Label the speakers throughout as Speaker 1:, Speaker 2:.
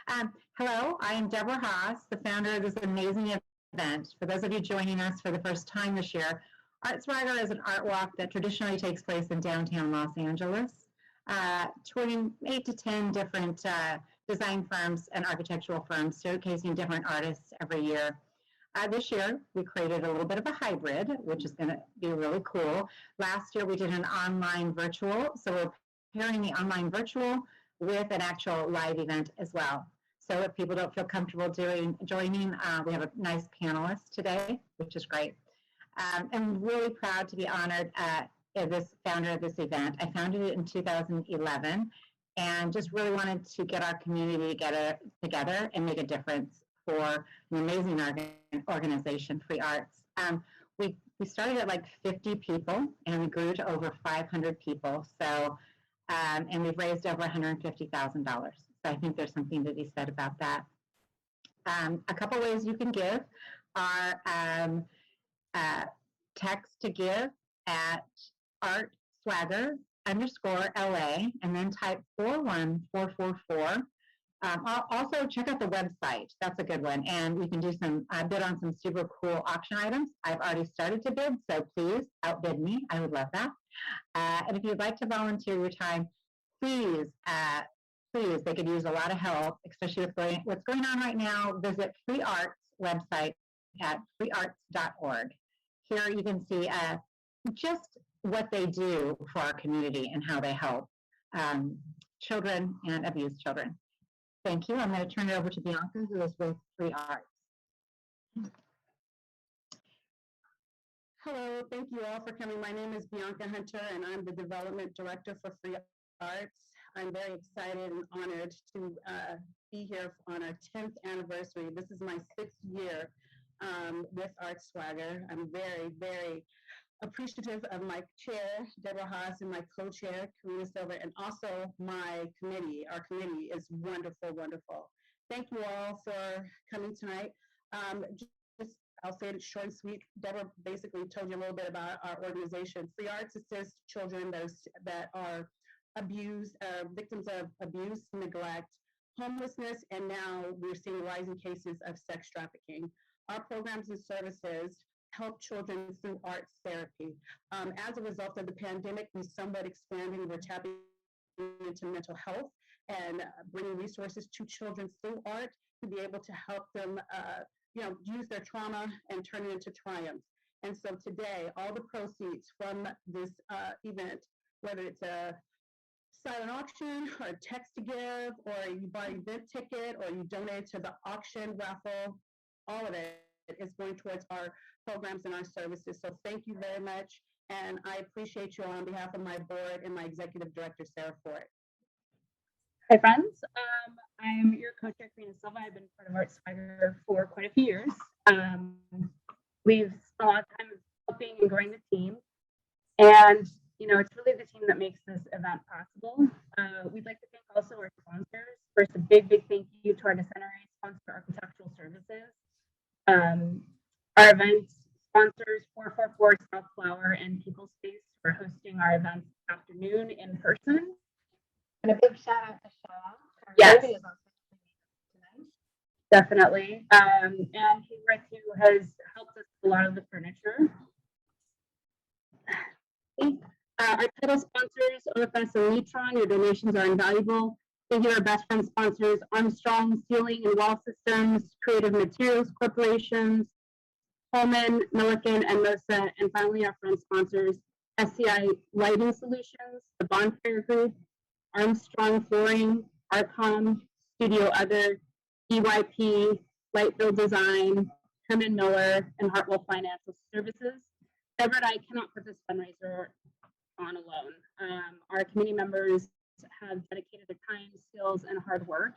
Speaker 1: Hello, I am Deborah Haas, the founder of this amazing event. For those of you joining us for the first time this year, Art Swagger is an art walk that traditionally takes place in downtown Los Angeles, touring 8 to 10 different design firms and architectural firms, showcasing different artists every year. This year, we created a little bit of a hybrid, which is going to be really cool. Last year, we did an online virtual, so we're pairing the online virtual with an actual live event as well. So if people don't feel comfortable joining, we have a nice panelist today, which is great. I'm really proud to be honored as this founder of this event. I founded it in 2011 and just really wanted to get our community together and make a difference for an amazing organization, Free Arts. We started at like 50 people and we grew to over 500 people. So, and we've raised over $150,000. So I think there's something to be said about that. A couple ways you can give are text to give at artswagger_LA and then type 41444. Also, check out the website. That's a good one. And we can do some bid on some super cool auction items. I've already started to bid, so please outbid me. I would love that. And if you'd like to volunteer your time, please, they could use a lot of help, especially with what's going on right now. Visit Free Arts website at freearts.org. Here you can see just what they do for our community and how they help children and abused children. Thank you. I'm going to turn it over to Bianca, who is with Free Arts.
Speaker 2: Hello, thank you all for coming. My name is Bianca Hunter, and I'm the Development Director for Free Arts. I'm very excited and honored to be here on our 10th anniversary. This is my 6th year with Art Swagger. I'm very, very appreciative of my chair, Deborah Haas, and my co-chair, Karina Silver, and also my committee. Our committee is wonderful, wonderful. Thank you all for coming tonight. I'll say it short and sweet. Deborah basically told you a little bit about our organization. Free Arts assists children that are abused, victims of abuse, neglect, homelessness, and now we're seeing rising cases of sex trafficking. Our programs and services help children through arts therapy. As a result of the pandemic, we somewhat expanding, we're tapping into mental health and bringing resources to children through art to be able to help them use their trauma and turn it into triumph. And so today, all the proceeds from this event, whether it's a silent auction or a text to give, or you buy an event ticket, or you donate to the auction raffle, all of it is going towards our programs and our services. So thank you very much. And I appreciate you on behalf of my board and my executive director, Sarah Fort.
Speaker 3: Hi, friends. I'm your co-chair, Karina Silva. I've been part of Art Swagger for quite a few years. We've spent a lot of time helping and growing the team. And, it's really the team that makes this event possible. We'd like to thank also our sponsors. First, a big, big thank you to our Decenniary sponsor, Architectural Services. Our event sponsors 444 South Flower and People Space for hosting our events this afternoon in person.
Speaker 1: And a big shout out to Shaw.
Speaker 3: Yes, definitely. And Hayward, who has helped us with a lot of the furniture. Our title sponsors, OFS and Neutron, your donations are invaluable. Thank you to our best friend sponsors, Armstrong Ceiling and Wall Systems, Creative Materials Corporations, Holman, Milliken, and Mosa, and finally our friend sponsors, SCI Lighting Solutions, the Bonfire Group, Armstrong Flooring, Arcom, Studio Other, EYP, Lightville Design, Herman Miller, and Hartwell Financial Services. Deborah and I cannot put this fundraiser on alone. Our committee members have dedicated their time, skills, and hard work.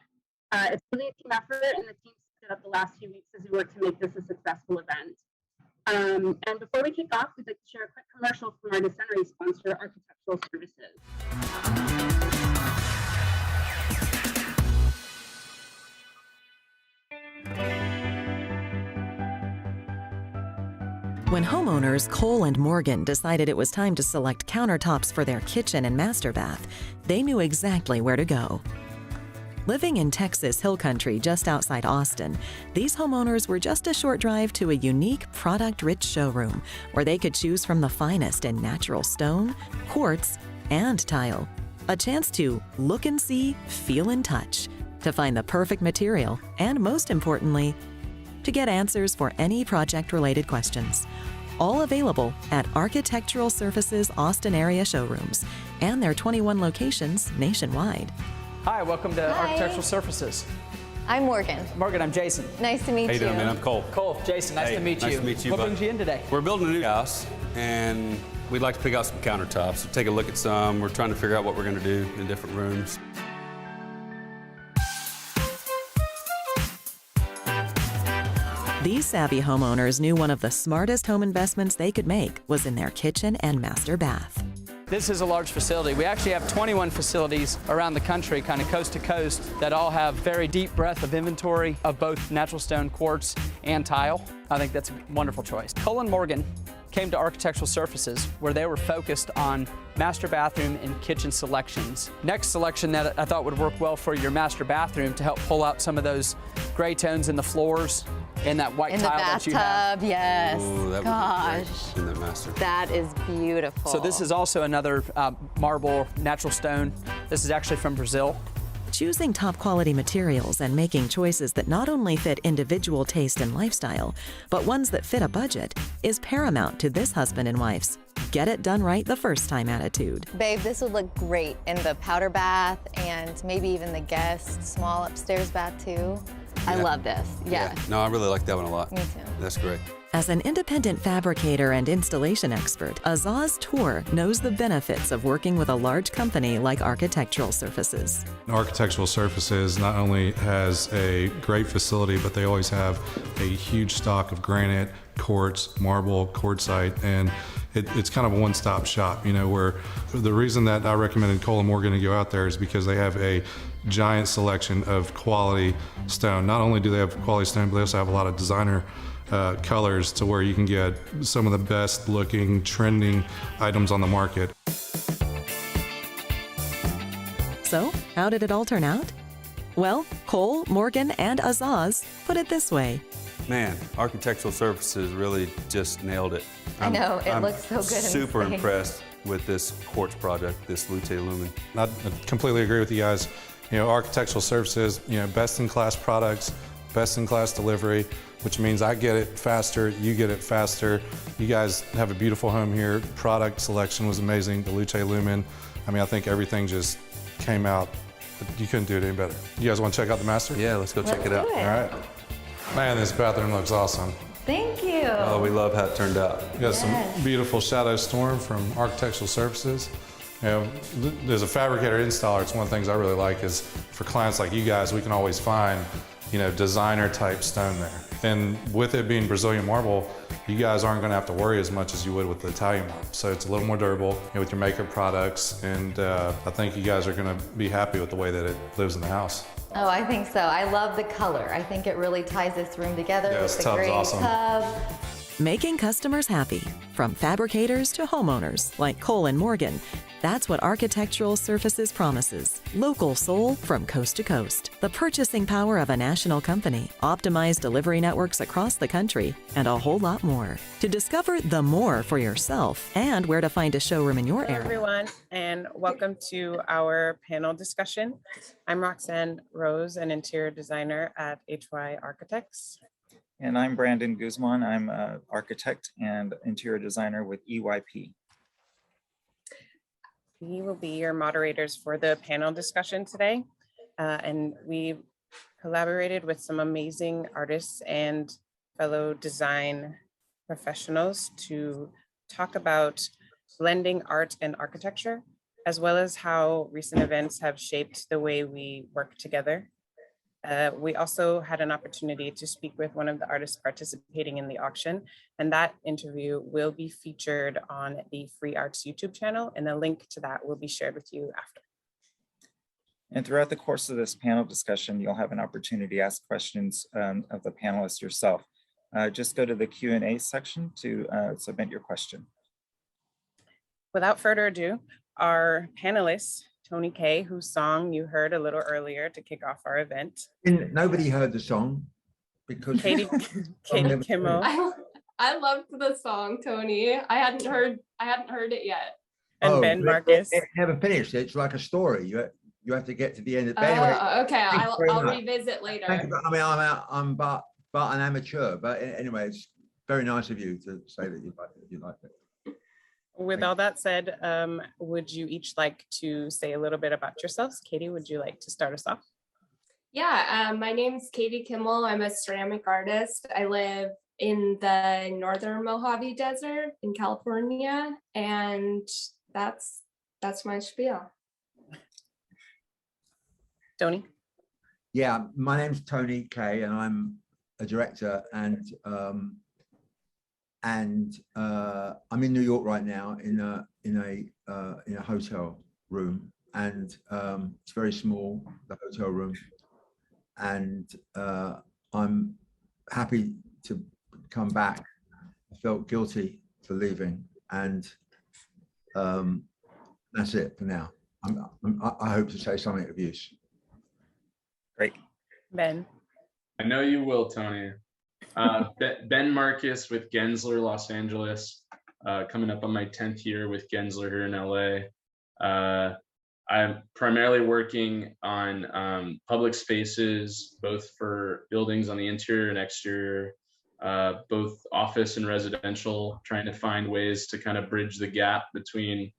Speaker 3: It's really a team effort, and the team stood up the last few weeks as we work to make this a successful event. And before we kick off, we'd like to share a quick commercial from our Decenniary sponsor, Architectural Services.
Speaker 4: When homeowners Cole and Morgan decided it was time to select countertops for their kitchen and master bath, they knew exactly where to go. Living in Texas Hill Country just outside Austin, these homeowners were just a short drive to a unique product-rich showroom where they could choose from the finest in natural stone, quartz, and tile. A chance to look and see, feel and touch, to find the perfect material, and most importantly, to get answers for any project-related questions. All available at Architectural Surfaces Austin area showrooms and their 21 locations nationwide.
Speaker 5: Hi, welcome to
Speaker 6: Hi.
Speaker 5: Architectural Surfaces.
Speaker 6: I'm Morgan.
Speaker 5: Morgan, I'm Jason.
Speaker 6: Nice to meet
Speaker 7: How you
Speaker 6: you.
Speaker 7: doing, man? I'm Cole.
Speaker 5: Cole, Jason, nice
Speaker 7: Hey,
Speaker 5: to meet you.
Speaker 7: nice to meet you,
Speaker 5: What
Speaker 7: bud.
Speaker 5: brings you in today?
Speaker 7: We're building a new house, and we'd like to pick out some countertops. So take a look at some. We're trying to figure out what we're going to do in different rooms.
Speaker 4: These savvy homeowners knew one of the smartest home investments they could make was in their kitchen and master bath.
Speaker 5: This is a large facility. We actually have 21 facilities around the country, kind of coast to coast, that all have very deep breadth of inventory of both natural stone, quartz, and tile. I think that's a wonderful choice. Cole and Morgan came to Architectural Surfaces where they were focused on master bathroom and kitchen selections. Next selection that I thought would work well for your master bathroom to help pull out some of those gray tones in the floors and that white
Speaker 6: In the
Speaker 5: tile that you have.
Speaker 6: bathtub, yes.
Speaker 7: Ooh, that would be
Speaker 6: Gosh,
Speaker 7: great in the master.
Speaker 6: that is beautiful.
Speaker 5: So this is also another marble natural stone. This is actually from Brazil.
Speaker 4: Choosing top quality materials and making choices that not only fit individual taste and lifestyle, but ones that fit a budget is paramount to this husband and wife's get it done right the first time attitude.
Speaker 6: Babe, this would look great in the powder bath and maybe even the guest small upstairs bath too. I
Speaker 7: Yeah.
Speaker 6: love this. Yeah.
Speaker 7: No, I really like that one a lot.
Speaker 6: Me too.
Speaker 7: That's great.
Speaker 4: As an independent fabricator and installation expert, Azaz Tour knows the benefits of working with a large company like Architectural Surfaces.
Speaker 8: Architectural Surfaces not only has a great facility, but they always have a huge stock of granite, quartz, marble, quartzite, and it's kind of a one-stop shop, you know, where the reason that I recommended Cole and Morgan to go out there is because they have a giant selection of quality stone. Not only do they have quality stone, but they also have a lot of designer colors to where you can get some of the best looking, trending items on the market.
Speaker 4: So, how did it all turn out? Well, Cole, Morgan, and Azaz put it this way.
Speaker 7: Man, Architectural Surfaces really just nailed it.
Speaker 6: I know, it looks so good in
Speaker 7: Super
Speaker 6: space.
Speaker 7: impressed with this quartz project, this Lute Lumen.
Speaker 8: I completely agree with you guys. You know, Architectural Surfaces, you know, best in class products, best in class delivery, which means I get it faster, you get it faster. You guys have a beautiful home here. Product selection was amazing. The Lute Lumen, I mean, I think everything just came out. You couldn't do it any better. You guys want to check out the master?
Speaker 7: Yeah, let's go check it out.
Speaker 6: do it.
Speaker 8: All right. Man, this bathroom looks awesome.
Speaker 6: Thank you.
Speaker 7: Oh, we love how it turned out.
Speaker 8: We got some beautiful shadow storm from Architectural Surfaces. You know, there's a fabricator installer. It's one of the things I really like is for clients like you guys, we can always find, you know, designer type stone there. And with it being Brazilian marble, you guys aren't going to have to worry as much as you would with the Italian marble. So it's a little more durable, you know, with your makeup products. And I think you guys are going to be happy with the way that it lives in the house.
Speaker 6: Oh, I think so. I love the color. I think it really ties this room together
Speaker 8: Yeah,
Speaker 6: with
Speaker 8: this
Speaker 6: the
Speaker 8: tub's
Speaker 6: gray
Speaker 8: awesome.
Speaker 6: tub.
Speaker 4: Making customers happy, from fabricators to homeowners like Cole and Morgan. That's what Architectural Surfaces promises. Local soul from coast to coast. The purchasing power of a national company, optimized delivery networks across the country, and a whole lot more. To discover the more for yourself and where to find a showroom in your
Speaker 9: Hello,
Speaker 4: area.
Speaker 9: everyone, and welcome to our panel discussion. I'm Roxanne Rose, an interior designer at HY Architects.
Speaker 10: And I'm Brandon Guzman. I'm an architect and interior designer with EYP.
Speaker 9: We will be your moderators for the panel discussion today. And we collaborated with some amazing artists and fellow design professionals to talk about blending art and architecture, as well as how recent events have shaped the way we work together. We also had an opportunity to speak with one of the artists participating in the auction, and that interview will be featured on the Free Arts YouTube channel, and a link to that will be shared with you after.
Speaker 10: And throughout the course of this panel discussion, you'll have an opportunity to ask questions of the panelists yourself. Just go to the Q&A section to submit your question.
Speaker 9: Without further ado, our panelists Tony Kaye, whose song you heard a little earlier to kick off our event.
Speaker 11: Nobody heard the song because
Speaker 9: Katie Kimmel.
Speaker 12: I loved the song, Tony. I hadn't heard it yet.
Speaker 9: And Ben Marcus.
Speaker 11: It never finished. It's like a story. You have to get to the end of it. Anyway,
Speaker 12: Okay, I'll revisit later.
Speaker 11: I mean, I'm but an amateur. But anyway, it's very nice of you to say that you like it.
Speaker 9: With all that said, would you each like to say a little bit about yourselves? Katie, would you like to start us off?
Speaker 12: Yeah, my name's Katie Kimmel. I'm a ceramic artist. I live in the northern Mojave Desert in California, and that's my spiel. Tony?
Speaker 11: Yeah, my name's Tony Kaye, and I'm a director, and I'm in New York right now in a hotel room, and it's very small, the hotel room, and I'm happy to come back. I felt guilty for leaving, and that's it for now. I hope to say something of use.
Speaker 10: Great.
Speaker 9: Ben?
Speaker 13: I know you will, Tony. Ben Marcus with Gensler, Los Angeles, coming up on my 10th year with Gensler here in LA. I'm primarily working on public spaces, both for buildings on the interior and exterior, both office and residential, trying to find ways to kind of bridge the gap between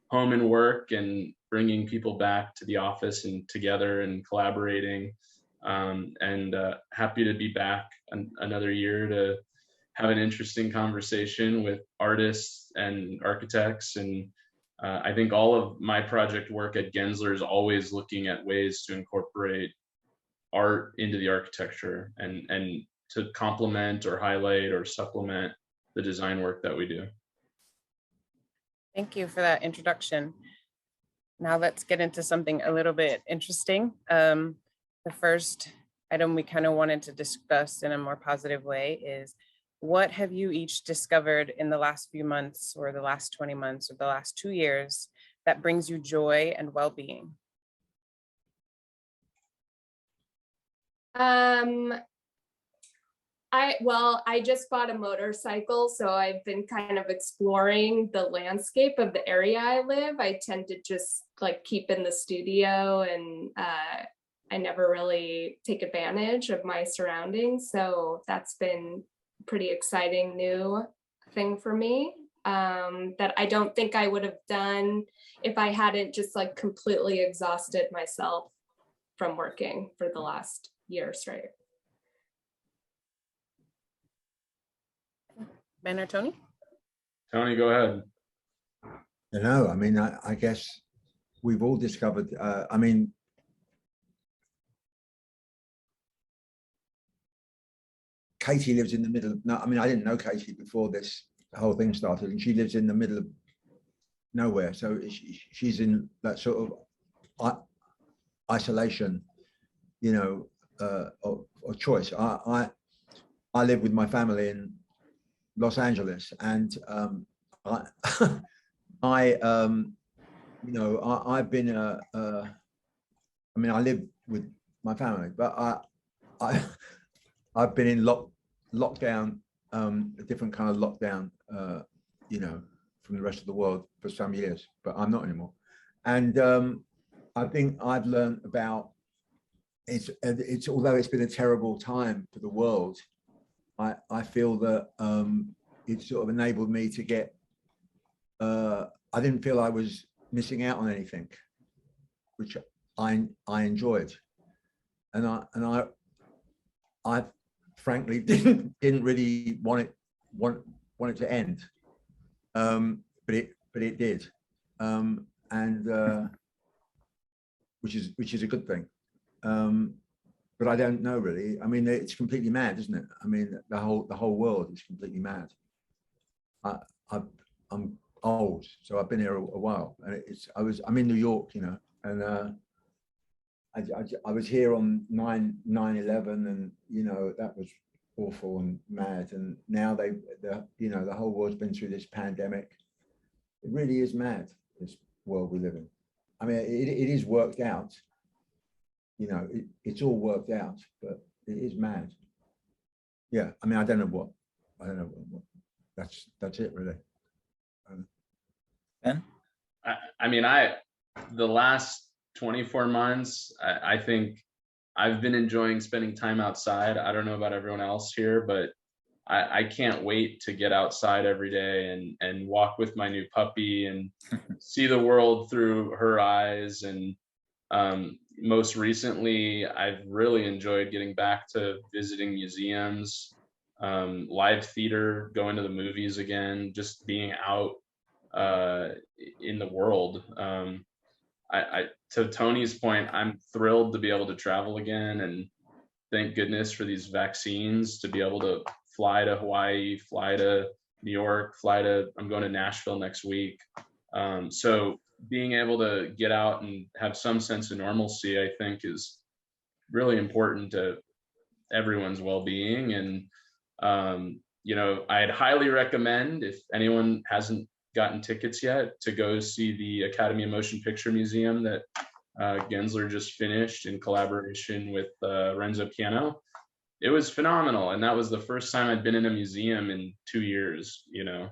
Speaker 13: home and work and bringing people back to the office and together and collaborating. And happy to be back another year to have an interesting conversation with artists and architects. And I think all of my project work at Gensler is always looking at ways to incorporate art into the architecture and to complement or highlight or supplement the design work that we do.
Speaker 9: Thank you for that introduction. Now let's get into something a little bit interesting. The first item we kind of wanted to discuss in a more positive way is, what have you each discovered in the last few months or the last 20 months or the last 2 years that brings you joy and well-being?
Speaker 12: I just bought a motorcycle, so I've been kind of exploring the landscape of the area I live. I tend to just like keep in the studio, and I never really take advantage of my surroundings. So that's been a pretty exciting new thing for me, that I don't think I would have done if I hadn't just like completely exhausted myself from working for the last year straight.
Speaker 9: Ben or Tony?
Speaker 13: Tony, go ahead.
Speaker 11: No, I mean, I guess we've all discovered, I mean, Katie lives in the middle of, no, I mean, I didn't know Katie before this whole thing started, and she lives in the middle of nowhere. So she's in that sort of isolation, you know, or choice. I live with my family in Los Angeles, and you know, I've been I mean, I live with my family, but I've been in lockdown, a different kind of lockdown, you know, from the rest of the world for some years, but I'm not anymore. And I think I've learned about it's although it's been a terrible time for the world, I feel that it sort of enabled me to get, I didn't feel I was missing out on anything, which I enjoyed. And I frankly didn't really want it to end, but it did, and which is a good thing. But I don't know really. I mean, it's completely mad, isn't it? I mean, the whole world is completely mad. I'm old, so I've been here a while, and I'm in New York, you know, and I was here on 9/11, and you know, that was awful and mad. And now you know, the whole world's been through this pandemic. It really is mad, this world we live in. I mean, it is worked out. You know, it's all worked out, but it is mad. Yeah, I mean, I don't know what. That's it, really.
Speaker 10: Ben?
Speaker 13: I mean, the last 24 months, I think I've been enjoying spending time outside. I don't know about everyone else here, but I can't wait to get outside every day and walk with my new puppy and see the world through her eyes. And most recently, I've really enjoyed getting back to visiting museums, live theater, going to the movies again, just being out in the world. To Tony's point, I'm thrilled to be able to travel again, and thank goodness for these vaccines to be able to fly to Hawaii, fly to New York, I'm going to Nashville next week. So being able to get out and have some sense of normalcy, I think, is really important to everyone's well-being. And, you know, I'd highly recommend, if anyone hasn't gotten tickets yet, to go see the Academy of Motion Picture Museum that Gensler just finished in collaboration with Renzo Piano. It was phenomenal, and that was the first time I'd been in a museum in 2 years, you know.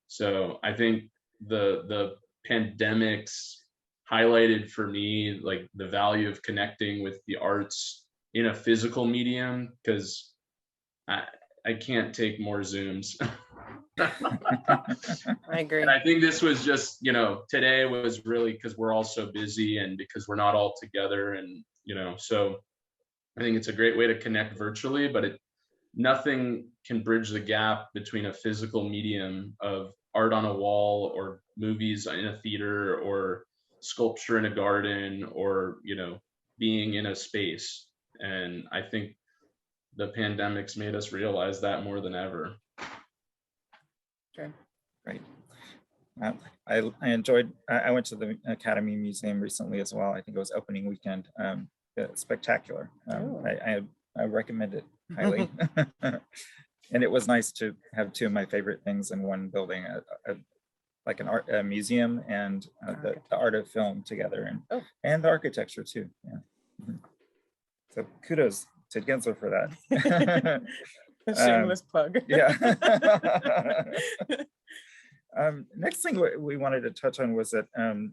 Speaker 13: So I think the pandemics highlighted for me like the value of connecting with the arts in a physical medium, because I can't take more Zooms.
Speaker 9: I agree.
Speaker 13: And I think this was just, you know, today was really because we're all so busy and because we're not all together, and, you know, so I think it's a great way to connect virtually, but nothing can bridge the gap between a physical medium of art on a wall, or movies in a theater, or sculpture in a garden, or, you know, being in a space. And I think the pandemic's made us realize that more than ever.
Speaker 9: Okay.
Speaker 10: Great. I enjoyed, I went to the Academy Museum recently as well. I think it was opening weekend. Spectacular. I recommend it highly. And it was nice to have two of my favorite things in one building, like a museum and the art of film together, and the architecture too. Yeah. So kudos to Gensler for that.
Speaker 9: Shameless plug.
Speaker 10: Yeah. Next thing we wanted to touch on was that I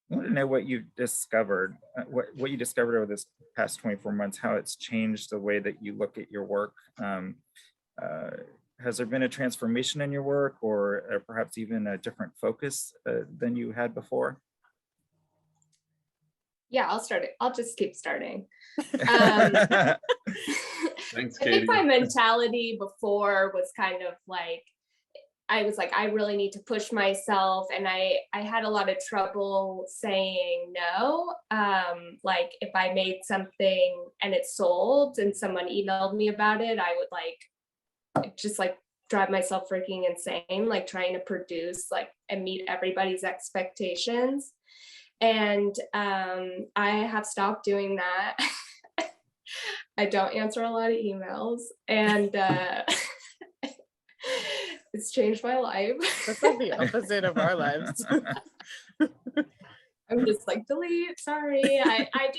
Speaker 10: want to know what you discovered, what you discovered over this past 24 months, how it's changed the way that you look at your work. Has there been a transformation in your work, or perhaps even a different focus than you had before?
Speaker 12: Yeah, I'll start it. I'll just keep starting.
Speaker 13: Thanks,
Speaker 12: I
Speaker 13: Katie.
Speaker 12: think my mentality before was kind of like, I was like, I really need to push myself. And I had a lot of trouble saying no. Like if I made something and it sold and someone emailed me about it, I would like, just like drive myself freaking insane, like trying to produce like and meet everybody's expectations. And I have stopped doing that. I don't answer a lot of emails, and it's changed my life.
Speaker 9: That's like the opposite of our lives.
Speaker 12: I'm just like, delete, sorry. I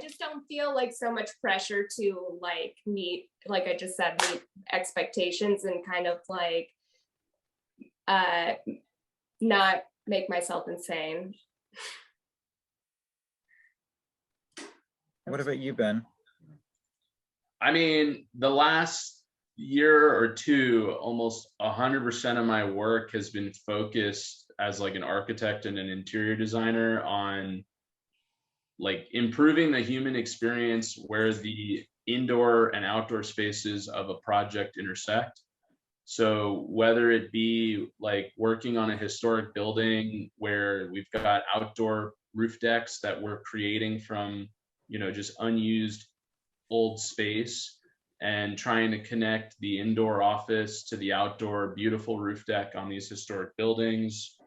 Speaker 12: just don't feel like so much pressure to like meet, like I just said, meet expectations, and kind of like not make myself insane.
Speaker 10: What about you, Ben?
Speaker 13: I mean, the last year or two, almost 100% of my work has been focused as like an architect and an interior designer on like improving the human experience where the indoor and outdoor spaces of a project intersect. So whether it be like working on a historic building where we've got outdoor roof decks that we're creating from, you know, just unused old space, and trying to connect the indoor office to the outdoor beautiful roof deck on these historic buildings,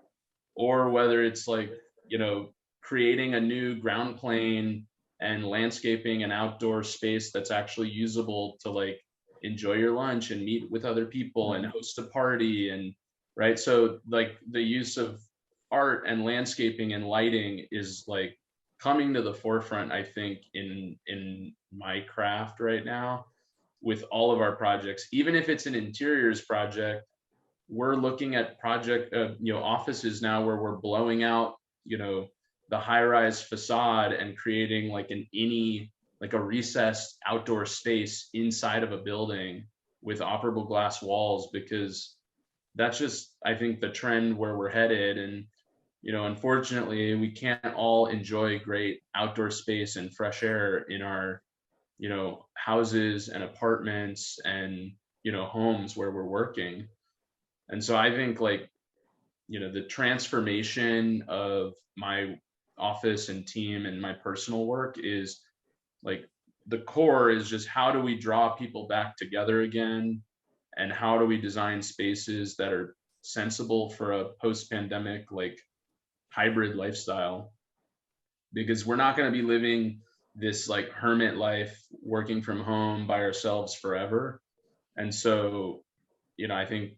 Speaker 13: or whether it's like, you know, creating a new ground plane and landscaping an outdoor space that's actually usable to like enjoy your lunch and meet with other people and host a party, and right. So like the use of art and landscaping and lighting is like coming to the forefront, I think, in my craft right now with all of our projects. Even if it's an interiors project, we're looking at project, offices now where we're blowing out, the high-rise facade and creating like like a recessed outdoor space inside of a building with operable glass walls, because that's just, I think, the trend where we're headed. And, unfortunately, we can't all enjoy great outdoor space and fresh air in our, houses and apartments and, homes where we're working. And so I think like, the transformation of my office and team and my personal work is like, the core is just how do we draw people back together again, and how do we design spaces that are sensible for a post-pandemic like hybrid lifestyle, because we're not going to be living this like hermit life working from home by ourselves forever. And so, I think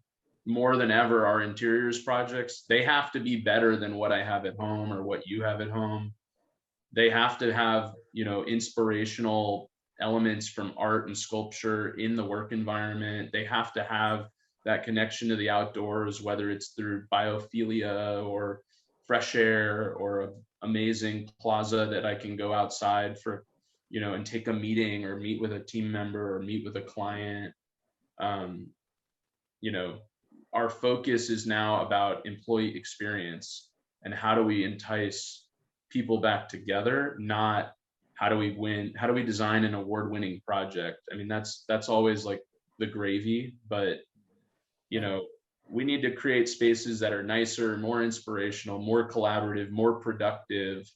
Speaker 13: more than ever, our interiors projects, they have to be better than what I have at home or what you have at home. They have to have, inspirational elements from art and sculpture in the work environment. They have to have that connection to the outdoors, whether it's through biophilia or fresh air or an amazing plaza that I can go outside for, and take a meeting or meet with a team member or meet with a client. Our focus is now about employee experience and how do we entice people back together, not how do we design an award-winning project. I mean, that's always like the gravy, but we need to create spaces that are nicer, more inspirational, more collaborative, more productive,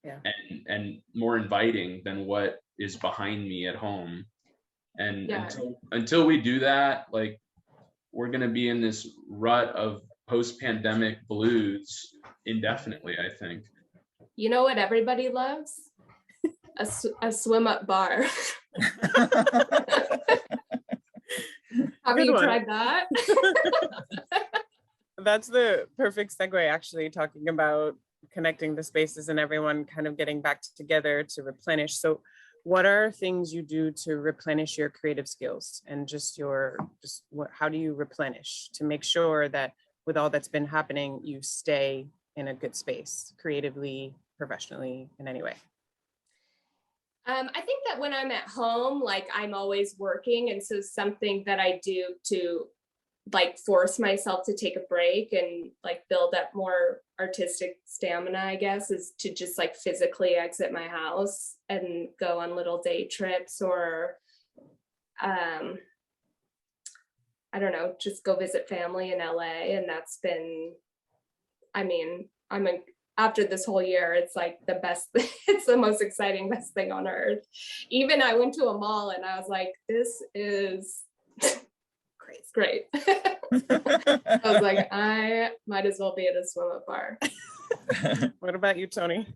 Speaker 13: and more inviting than what is behind me at home. And until we do that, like, we're going to be in this rut of post-pandemic blues indefinitely, I think.
Speaker 12: You know what everybody loves? A swim up bar. Have you tried that?
Speaker 9: That's the perfect segue, actually, talking about connecting the spaces and everyone kind of getting back together to replenish. So what are things you do to replenish your creative skills and how do you replenish to make sure that with all that's been happening, you stay in a good space creatively, professionally, in any way?
Speaker 12: I think that when I'm at home, like, I'm always working. And so something that I do to like force myself to take a break and like build up more artistic stamina, I guess, is to just like physically exit my house and go on little day trips, or I don't know, just go visit family in LA. And that's been, I mean, after this whole year, it's like the best, it's the most exciting, best thing on earth. Even I went to a mall and I was like, this is great. I was like, I might as well be at a swim up bar.
Speaker 9: What about you, Tony?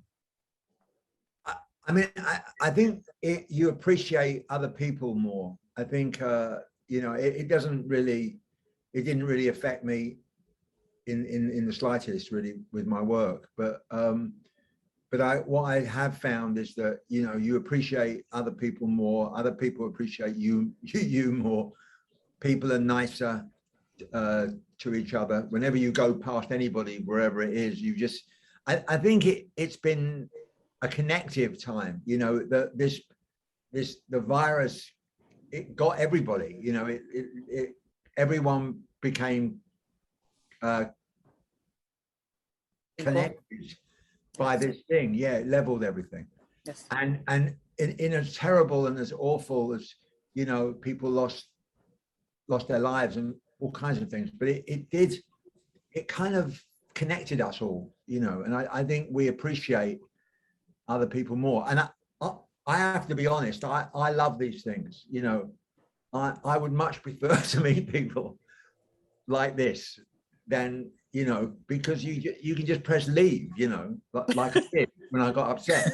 Speaker 11: I mean, I think you appreciate other people more. I think, it didn't really affect me in the slightest, really, with my work. But what I have found is that, you appreciate other people more. Other people appreciate you more. People are nicer to each other. Whenever you go past anybody, wherever it is, I think it's been a connective time. The virus, it got everybody. Everyone became connected by this thing. Yeah, it leveled everything.
Speaker 9: Yes.
Speaker 11: And in as terrible and as awful as, people lost their lives and all kinds of things, but it kind of connected us all, and I think we appreciate other people more. And I have to be honest, I love these things. I would much prefer to meet people like this than, because you can just press leave, like I did when I got upset.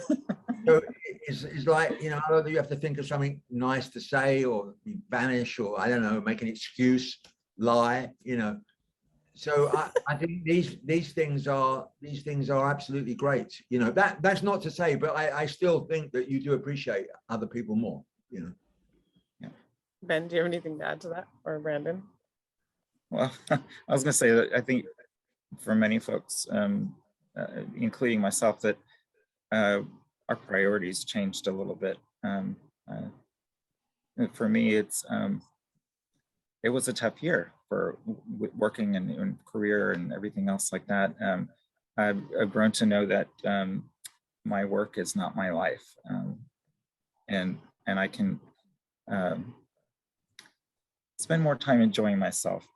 Speaker 11: So it's like, either you have to think of something nice to say or vanish, or I don't know, make an excuse, lie, So I think these things are absolutely great. You know, that's not to say, but I still think that you do appreciate other people more. You know.
Speaker 9: Yeah. Ben, do you have anything to add to that, or Brandon?
Speaker 10: Well, I was going to say that I think for many folks, including myself, that our priorities changed a little bit. For me, it was a tough year for working and career and everything else like that. I've grown to know that my work is not my life, and I can spend more time enjoying myself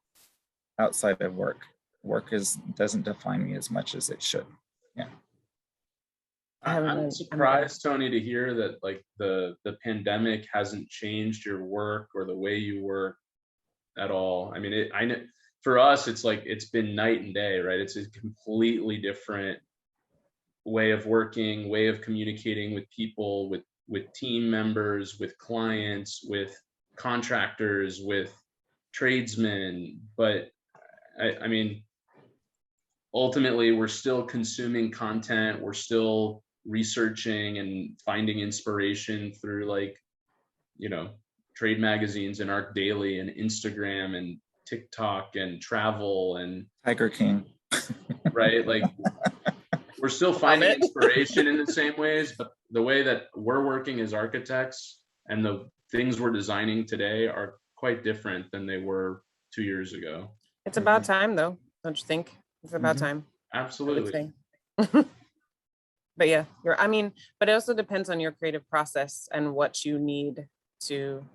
Speaker 10: outside of work. Work doesn't define me as much as it should. Yeah.
Speaker 13: I'm surprised, Tony, to hear that like the pandemic hasn't changed your work or the way you work at all. I mean, I know for us, it's like it's been night and day, right? It's a completely different way of working, way of communicating with people, with team members, with clients, with contractors, with tradesmen. But I mean, ultimately, we're still consuming content. We're still researching and finding inspiration through, like, you know, trade magazines and Arc Daily and Instagram and TikTok and travel and
Speaker 10: Tiger King.
Speaker 13: Right? Like, we're still finding inspiration in the same ways, but the way that we're working as architects and the things we're designing today are quite different than they were 2 years ago.
Speaker 9: It's about time, though, don't you think? It's about time.
Speaker 13: Absolutely.
Speaker 9: But yeah, I mean, but it also depends on your creative process and what you need to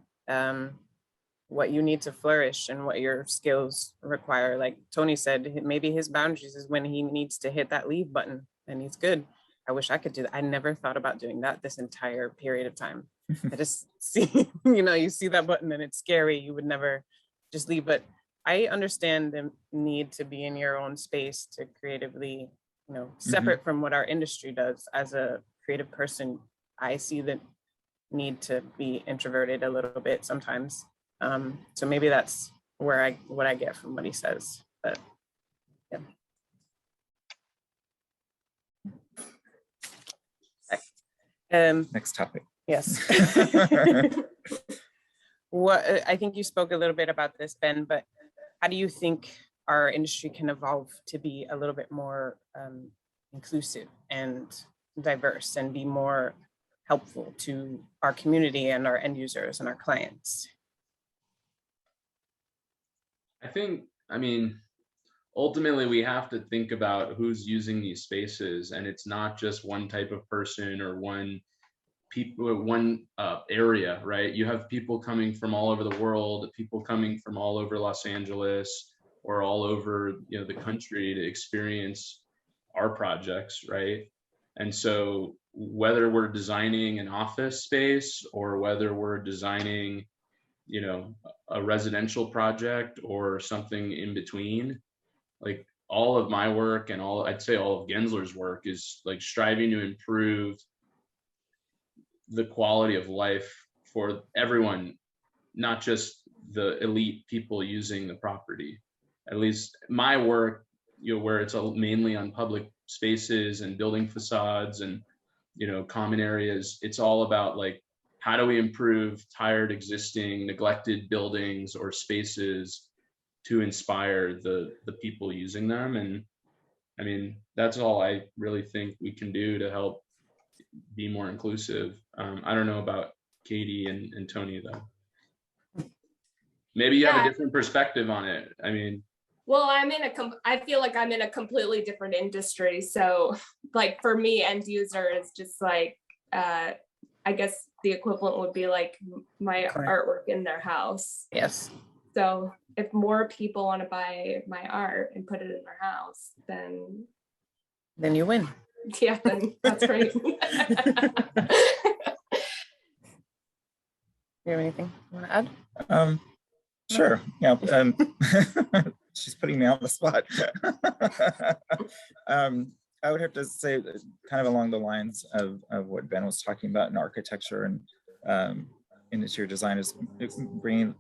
Speaker 9: flourish and what your skills require. Like Tony said, maybe his boundaries is when he needs to hit that leave button, and he's good. I wish I could do that. I never thought about doing that this entire period of time. I just see, you see that button and it's scary. You would never just leave. But I understand the need to be in your own space to creatively, separate from what our industry does. As a creative person, I see the need to be introverted a little bit sometimes. So maybe that's what I get from what he says. But yeah.
Speaker 10: Next topic.
Speaker 9: Yes. I think you spoke a little bit about this, Ben, but how do you think our industry can evolve to be a little bit more inclusive and diverse and be more helpful to our community and our end users and our clients?
Speaker 13: I mean, ultimately we have to think about who's using these spaces, and it's not just one type of person or one area, right? You have people coming from all over the world, people coming from all over Los Angeles or all over the country to experience our projects, right? And so whether we're designing an office space or whether we're designing a residential project or something in between, like all of my work and I'd say all of Gensler's work is like striving to improve the quality of life for everyone, not just the elite people using the property. At least my work, where it's mainly on public spaces and building facades and common areas, it's all about like, how do we improve tired, existing, neglected buildings or spaces to inspire the people using them? And I mean, that's all I really think we can do to help be more inclusive. I don't know about Katie and Tony though. Maybe you have a different perspective on it. I mean,
Speaker 12: well, I feel like I'm in a completely different industry. So like for me, end user is just like, I guess the equivalent would be like my artwork in their house.
Speaker 9: Yes.
Speaker 12: So if more people want to buy my art and put it in their house, then
Speaker 9: you win.
Speaker 12: Yeah, then that's great.
Speaker 9: You have anything you want to add?
Speaker 10: Sure. Yeah. She's putting me on the spot. I would have to say kind of along the lines of what Ben was talking about in architecture and interior design is bringing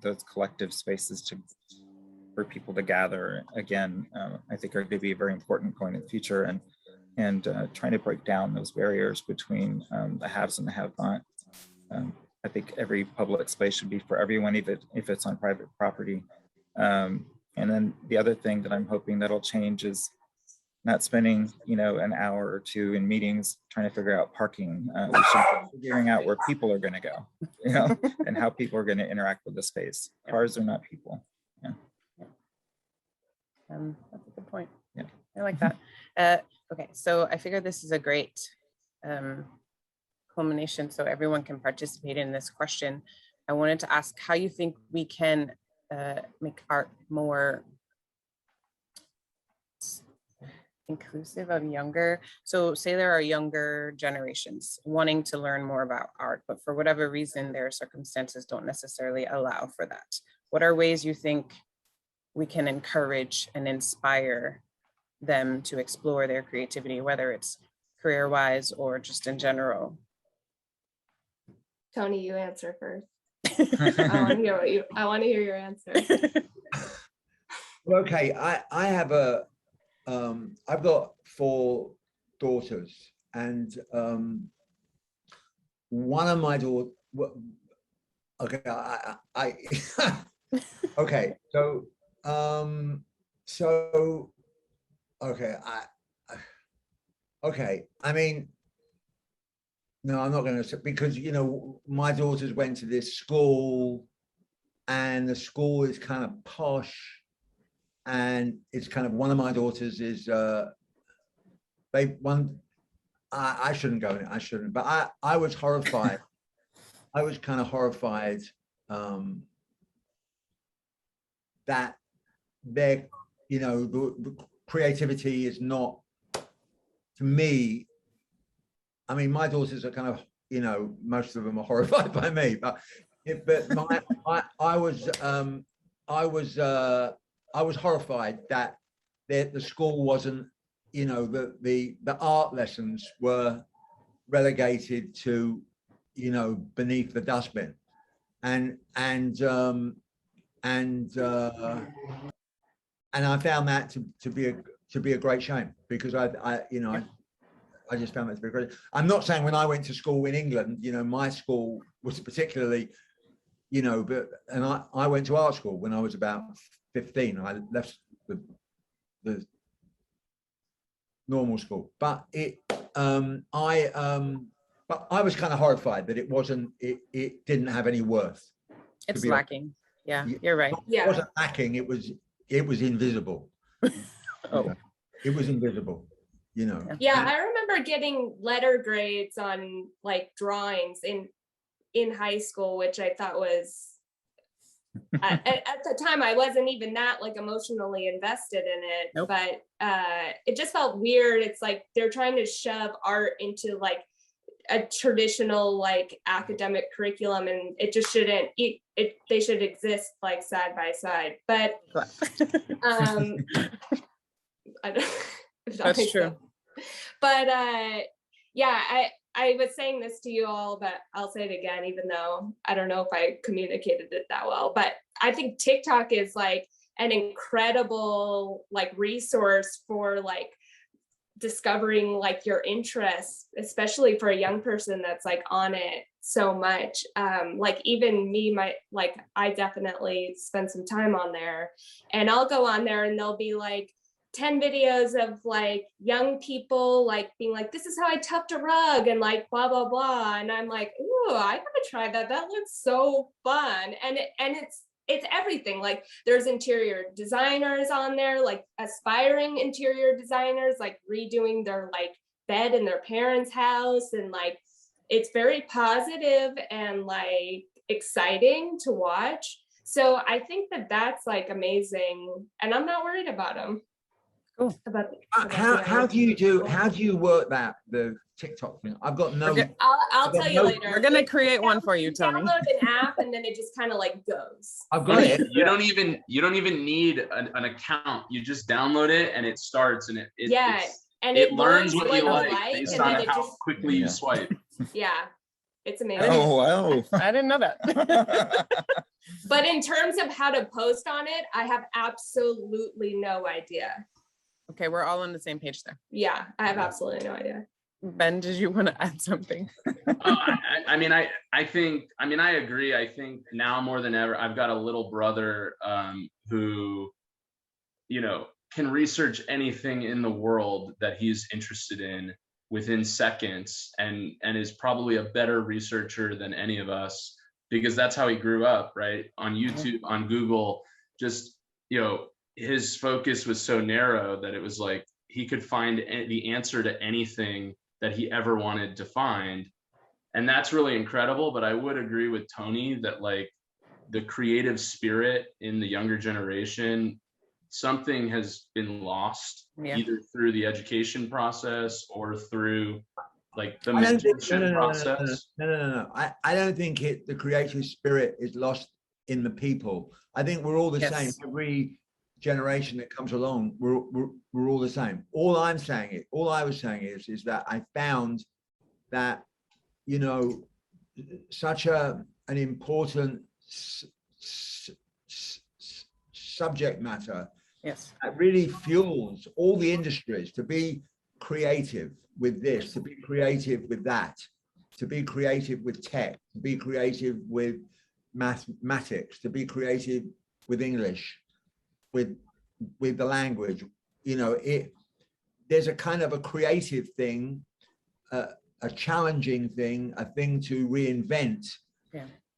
Speaker 10: those collective spaces for people to gather again, I think are going to be very important going in the future, and trying to break down those barriers between the haves and the have-not. I think every public space should be for everyone, even if it's on private property. And then the other thing that I'm hoping that'll change is not spending, an hour or two in meetings trying to figure out parking. We should be figuring out where people are going to go, and how people are going to interact with the space. Cars are not people. Yeah.
Speaker 9: That's a good point.
Speaker 10: Yeah,
Speaker 9: I like that. Okay, so I figure this is a great culmination, so everyone can participate in this question. I wanted to ask how you think we can make art more inclusive of younger. So say there are younger generations wanting to learn more about art, but for whatever reason, their circumstances don't necessarily allow for that. What are ways you think we can encourage and inspire them to explore their creativity, whether it's career-wise or just in general?
Speaker 12: Tony, you answer first. I want to hear your answer.
Speaker 11: Okay, I have I've got 4 daughters, and one of my daughters. Okay, I okay, so okay, okay. I mean, no, I'm not going to, because my daughters went to this school, and the school is kind of posh, and it's kind of, one of my daughters is I shouldn't go in it, I shouldn't, but I was horrified. I was kind of horrified that their, the creativity is not, to me, I mean, my daughters are kind of, most of them are horrified by me, but I was horrified that the school wasn't, the art lessons were relegated to, beneath the dustbin, and I found that to be a great shame, because I just found that to be great. I'm not saying when I went to school in England, my school was particularly, and I went to art school when I was about 15. I left the normal school, but but I was kind of horrified that it wasn't, it didn't have any worth.
Speaker 9: It's lacking. Yeah, you're right.
Speaker 11: It wasn't lacking. It was invisible.
Speaker 9: Oh,
Speaker 11: it was invisible.
Speaker 12: Yeah, I remember getting letter grades on like drawings in high school, which I thought was at the time I wasn't even that like emotionally invested in it. Nope. But it just felt weird. It's like they're trying to shove art into like a traditional like academic curriculum, and it just shouldn't. They should exist like side by side. But I don't.
Speaker 9: That's true.
Speaker 12: But yeah, I was saying this to you all, but I'll say it again, even though I don't know if I communicated it that well. But I think TikTok is like an incredible like resource for like discovering like your interests, especially for a young person that's like on it so much. Like even me, I definitely spend some time on there, and I'll go on there and there'll be like 10 videos of like young people like being like, this is how I tucked a rug and like blah blah blah, and I'm like, ooh, I gotta try that. That looks so fun. And it's everything. Like there's interior designers on there, like aspiring interior designers, like redoing their like bed in their parents' house, and like it's very positive and like exciting to watch. So I think that's like amazing, and I'm not worried about them.
Speaker 9: Cool.
Speaker 11: How do you work the TikTok thing? I've got no.
Speaker 12: I'll tell you later.
Speaker 9: We're gonna create one for you, Tony.
Speaker 12: Download an app and then it just kind of like goes.
Speaker 11: I've got it.
Speaker 13: You don't even need an account. You just download it and it starts, and it learns what you like based on how quickly you swipe.
Speaker 12: Yeah, it's amazing.
Speaker 10: Oh wow!
Speaker 9: I didn't know that.
Speaker 12: But in terms of how to post on it, I have absolutely no idea.
Speaker 9: Okay, we're all on the same page there.
Speaker 12: Yeah, I have absolutely no idea.
Speaker 9: Ben, did you want to add something?
Speaker 13: I think, I agree. I think now more than ever, I've got a little brother who, can research anything in the world that he's interested in within seconds, and is probably a better researcher than any of us, because that's how he grew up, right? On YouTube, on Google, just, his focus was so narrow that it was like he could find the answer to anything that he ever wanted to find. And that's really incredible. But I would agree with Tony that like the creative spirit in the younger generation, something has been lost, either through the education process or through like the mentorship process.
Speaker 11: No. I don't think the creative spirit is lost in the people. I think we're all the same. Every generation that comes along, we're all the same. All I was saying is that I found that, such an important subject matter that really fuels all the industries to be creative with this, to be creative with that, to be creative with tech, to be creative with mathematics, to be creative with English, with the language. There's a kind of a creative thing, a challenging thing, a thing to reinvent.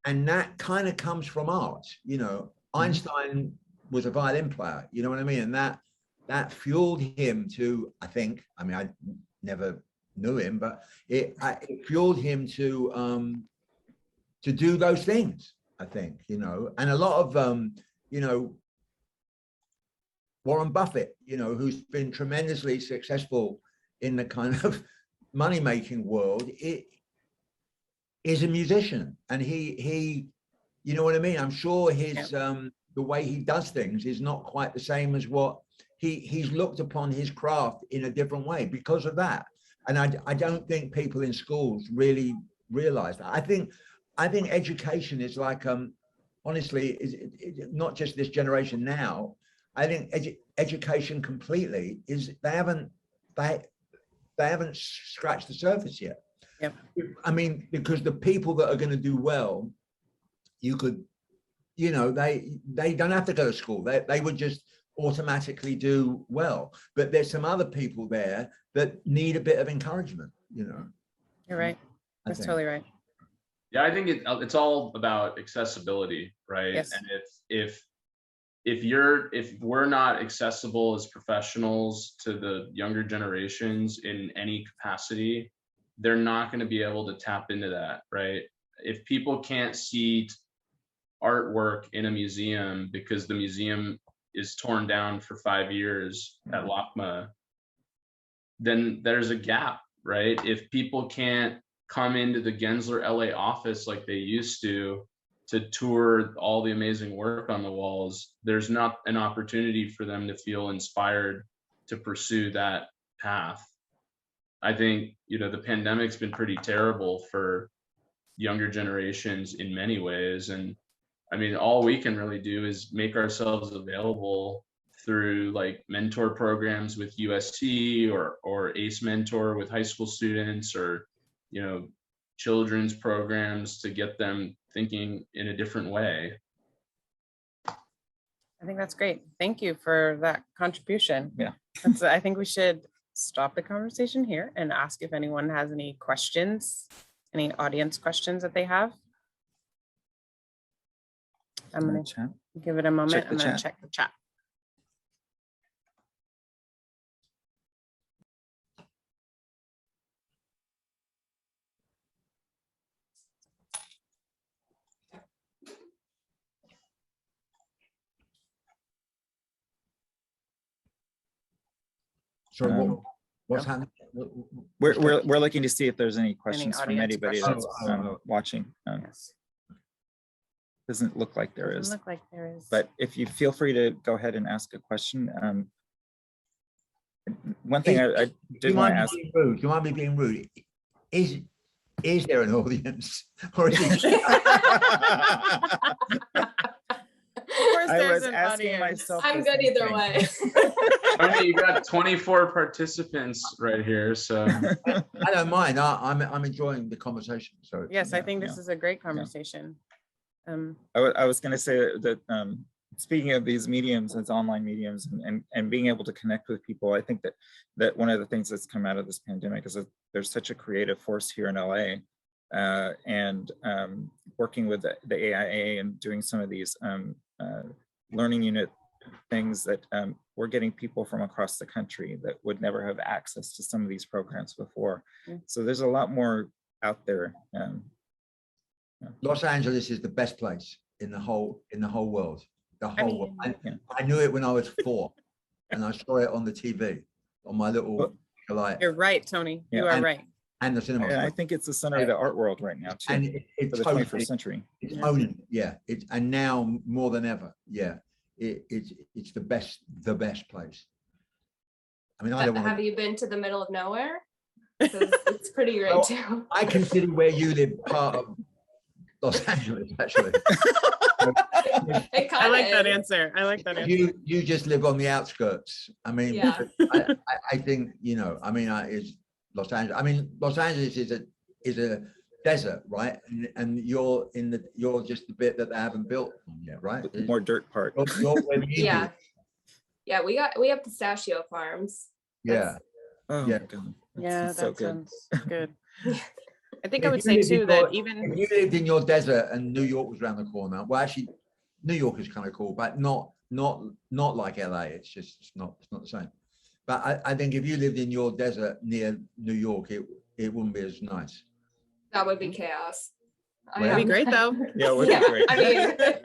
Speaker 11: And that kind of comes from art. Einstein was a violin player, you know what I mean? And that fueled him to, I never knew him, but it fueled him to do those things, I think, and a lot of, Warren Buffett, who's been tremendously successful in the kind of money-making world, is a musician, and he, you know what I mean? I'm sure his the way he does things is not quite the same as what he's looked upon his craft in a different way because of that. And I don't think people in schools really realize that. I think education is like, honestly, is not just this generation now. I think education completely is they haven't scratched the surface yet. I mean, because the people that are going to do well, they don't have to go to school. They would just automatically do well. But there's some other people there that need a bit of encouragement,
Speaker 9: You're right. That's totally right.
Speaker 13: Yeah, I think it's all about accessibility, right?
Speaker 9: Yes.
Speaker 13: And if we're not accessible as professionals to the younger generations in any capacity, they're not going to be able to tap into that, right? If people can't see artwork in a museum because the museum is torn down for 5 years at LACMA, then there's a gap, right? If people can't come into the Gensler LA office like they used to tour all the amazing work on the walls, there's not an opportunity for them to feel inspired to pursue that path. I think, the pandemic's been pretty terrible for younger generations in many ways. And I mean, all we can really do is make ourselves available through like mentor programs with UST or ACE Mentor with high school students, or, children's programs to get them thinking in a different way.
Speaker 9: I think that's great. Thank you for that contribution.
Speaker 10: Yeah.
Speaker 9: I think we should stop the conversation here and ask if anyone has any questions, any audience questions that they have. I'm going to give it a moment. I'm going to check the chat.
Speaker 11: So what's happening?
Speaker 10: We're looking to see if there's any questions from
Speaker 9: audience
Speaker 10: anybody
Speaker 9: questions?
Speaker 10: that's watching.
Speaker 9: Yes.
Speaker 10: Doesn't look like there is.
Speaker 9: Doesn't look like there is.
Speaker 10: But if you feel free to go ahead and ask a question. One thing I did want to ask.
Speaker 11: Do you mind me being rude? is there an audience? Or is it
Speaker 6: Of course,
Speaker 10: I
Speaker 6: there's
Speaker 10: was
Speaker 6: an
Speaker 10: asking
Speaker 6: audience.
Speaker 10: myself.
Speaker 12: I'm
Speaker 10: the
Speaker 12: good
Speaker 10: same
Speaker 12: either
Speaker 10: thing.
Speaker 12: way.
Speaker 13: Tony, you got 24 participants right here, so
Speaker 11: I don't mind. I'm enjoying the conversation. So
Speaker 6: Yes, I
Speaker 10: Yeah,
Speaker 6: think this
Speaker 10: yeah.
Speaker 6: is a great conversation.
Speaker 10: I was going to say that speaking of these mediums as online mediums and being able to connect with people, I think that one of the things that's come out of this pandemic is that there's such a creative force here in LA, and working with the AIA and doing some of these learning unit things that we're getting people from across the country that would never have access to some of these programs before. So there's a lot more out there.
Speaker 11: Los Angeles is the best place in the whole world. The whole world. I knew it when I was 4, and I saw it on the TV on my little light.
Speaker 6: You're right, Tony. You are right.
Speaker 11: And the cinema.
Speaker 10: And I think it's the center of the art world right now too,
Speaker 11: And it's
Speaker 10: for the 21st century.
Speaker 11: It's owning, and now more than ever, it's the best place. I mean, I don't want.
Speaker 12: Have you been to the middle of nowhere? 'Cause it's pretty great too.
Speaker 11: I consider where you live part of Los Angeles, actually.
Speaker 6: I like that answer. I like that answer.
Speaker 11: You just live on the outskirts. I mean,
Speaker 12: Yeah.
Speaker 11: I think, I mean, it's Los Angeles. I mean, Los Angeles is a desert, right? And you're just the bit that they haven't built yet, right?
Speaker 10: More dirt part.
Speaker 11: You're where you
Speaker 12: Yeah.
Speaker 11: live.
Speaker 12: Yeah, we have pistachio farms.
Speaker 11: Yeah.
Speaker 10: Oh,
Speaker 11: Yeah.
Speaker 10: God.
Speaker 6: Yeah,
Speaker 10: That's so
Speaker 6: that
Speaker 10: good.
Speaker 6: sounds good. I think
Speaker 11: If
Speaker 6: I would
Speaker 11: you
Speaker 6: say
Speaker 11: lived
Speaker 6: too
Speaker 11: in
Speaker 6: that
Speaker 11: your-
Speaker 6: even
Speaker 11: if you lived in your desert and New York was around the corner, well, actually, New York is kind of cool, but not like LA. It's not the same. But I think if you lived in your desert near New York, it wouldn't be as nice.
Speaker 12: That would be chaos.
Speaker 11: That'd
Speaker 6: be great though.
Speaker 10: Yeah, it would be great.
Speaker 12: I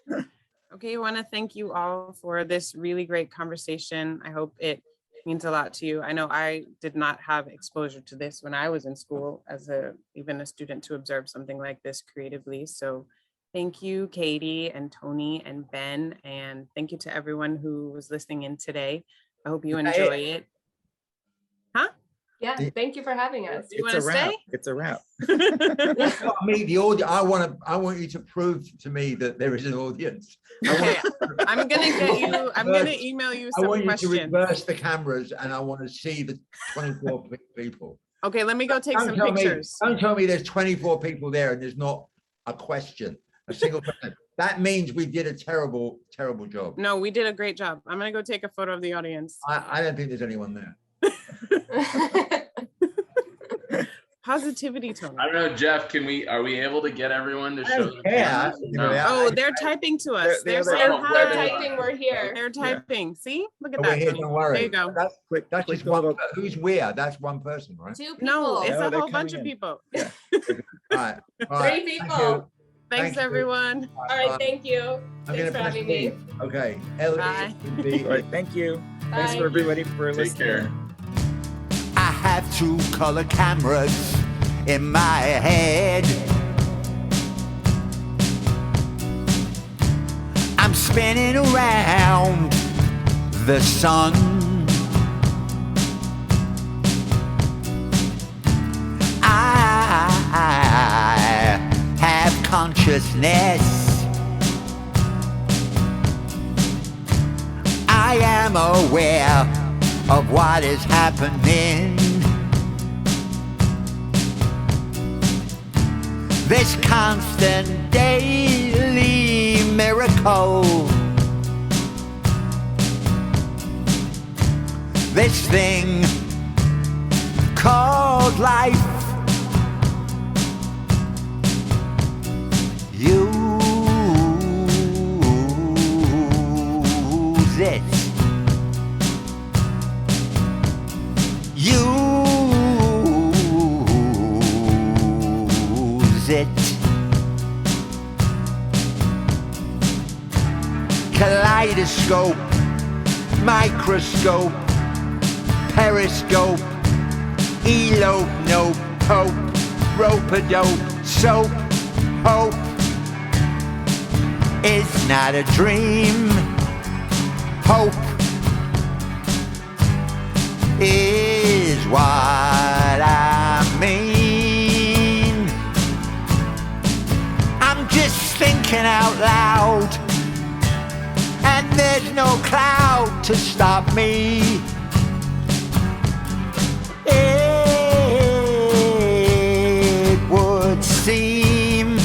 Speaker 12: mean,
Speaker 6: Okay, I want to thank you all for this really great conversation. I hope it means a lot to you. I know I did not have exposure to this when I was in school as even a student to observe something like this creatively. So thank you, Katie and Tony and Ben, and thank you to everyone who was listening in today. I hope you enjoy it. Huh?
Speaker 12: yeah, thank you for having us.
Speaker 6: You
Speaker 10: It's
Speaker 6: want
Speaker 10: a
Speaker 6: to
Speaker 10: wrap.
Speaker 6: stay?
Speaker 10: It's a wrap.
Speaker 11: That's not me, the audience. I want you to prove to me that there is an audience.
Speaker 6: Okay, I'm gonna email you
Speaker 11: I
Speaker 6: some
Speaker 11: want you to
Speaker 6: questions.
Speaker 11: reverse the cameras, and I want to see the 24 people.
Speaker 6: Okay, let me go take some pictures.
Speaker 11: Don't tell me there's 24 people there and there's not a question, a single question. That means we did a terrible, terrible job.
Speaker 6: No, we did a great job. I'm gonna go take a photo of the audience.
Speaker 11: I don't think there's anyone there.
Speaker 6: Positivity, Tony.
Speaker 13: I don't know, Jeff. Are we able to get everyone to show them?
Speaker 11: Yeah.
Speaker 6: Oh, they're typing to us. They're saying
Speaker 12: They're
Speaker 6: hi.
Speaker 12: typing, we're here.
Speaker 6: They're typing. See? Look at
Speaker 11: We're
Speaker 6: that.
Speaker 11: here,
Speaker 6: Tony.
Speaker 11: don't worry.
Speaker 6: There you go.
Speaker 11: That's just one. Who's where? That's one person, right?
Speaker 12: 2 people.
Speaker 6: No, it's
Speaker 10: No,
Speaker 6: a
Speaker 10: they're
Speaker 6: whole bunch of
Speaker 10: coming in.
Speaker 6: people.
Speaker 11: All right. All
Speaker 12: 3
Speaker 11: right.
Speaker 12: people.
Speaker 6: Thanks,
Speaker 11: Thank you.
Speaker 6: everyone.
Speaker 12: All right, thank you.
Speaker 11: I'm
Speaker 12: Thanks
Speaker 11: gonna
Speaker 12: for
Speaker 11: press
Speaker 12: having me.
Speaker 11: leave. Okay. Ellie,
Speaker 6: Bye.
Speaker 10: All right, thank you. Thanks
Speaker 12: Bye.
Speaker 10: for everybody for
Speaker 13: Take
Speaker 10: listening.
Speaker 13: care.
Speaker 14: I have 2 color cameras in my head. I'm spinning around the sun. I have consciousness. I am aware of what is happening. This constant daily miracle. This thing called life. Use it. Use it. Kaleidoscope, microscope, periscope, elope, nope, hope, rope-a-dope, soap, hope is not a dream. Hope is what I mean. thinking out loud, and there's no cloud to stop me. It would seem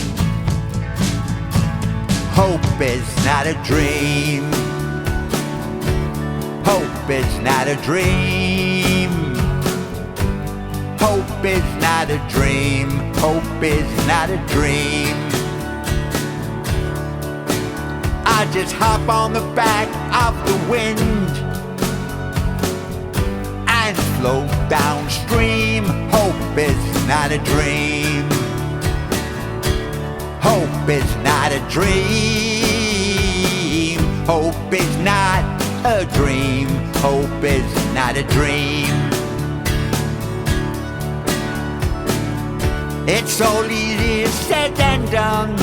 Speaker 14: hope is not a dream. Hope is not a dream. Hope is not a dream. Hope is not a dream. I just hop on the back of the wind and float downstream. Hope is not a dream. Hope is not a dream. Hope is not a dream. Hope is not a dream. It's all easier said than done.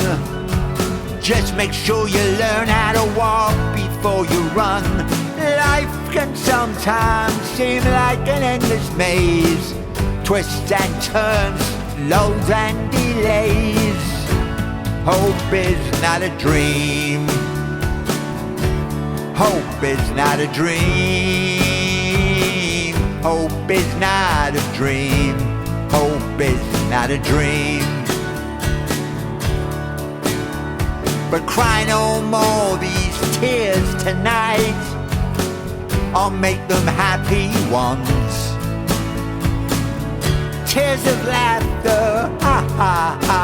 Speaker 14: Just make sure you learn how to walk before you run. Life can sometimes seem like an endless maze. Twists and turns, lows and delays. Hope is not a dream. Hope is not a dream. Hope is not a dream. Hope is not a dream. But cry no more these tears tonight. I'll make them happy ones. Tears of laughter, ha ha ha.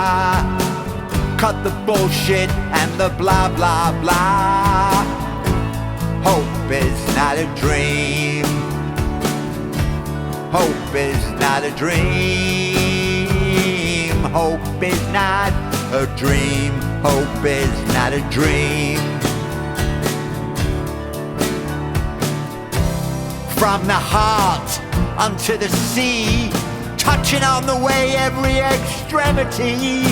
Speaker 14: Cut the bullshit and the blah blah blah. Hope is not a dream. Hope is not a dream. Hope is not a dream. Hope is not a dream. From the heart unto the sea, touching on the way every extremity.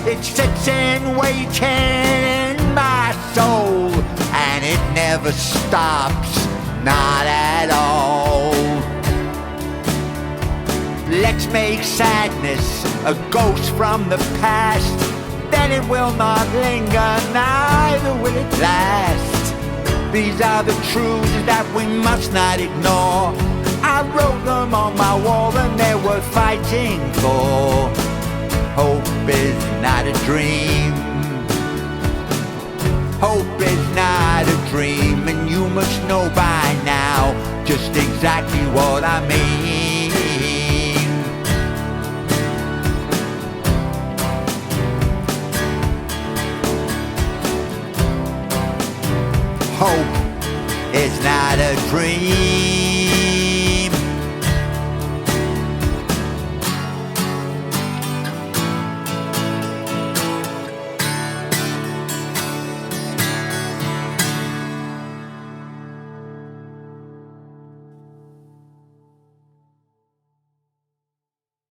Speaker 14: It sits in waiting in my soul, and it never stops, not at all. Let's make sadness a ghost from the past. Then it will not linger, neither will it last. These are the truths that we must not ignore. I wrote them on my wall and they're worth fighting for. Hope is not a dream. Hope is not a dream, and you must know by now just exactly what I mean. Hope is not a dream.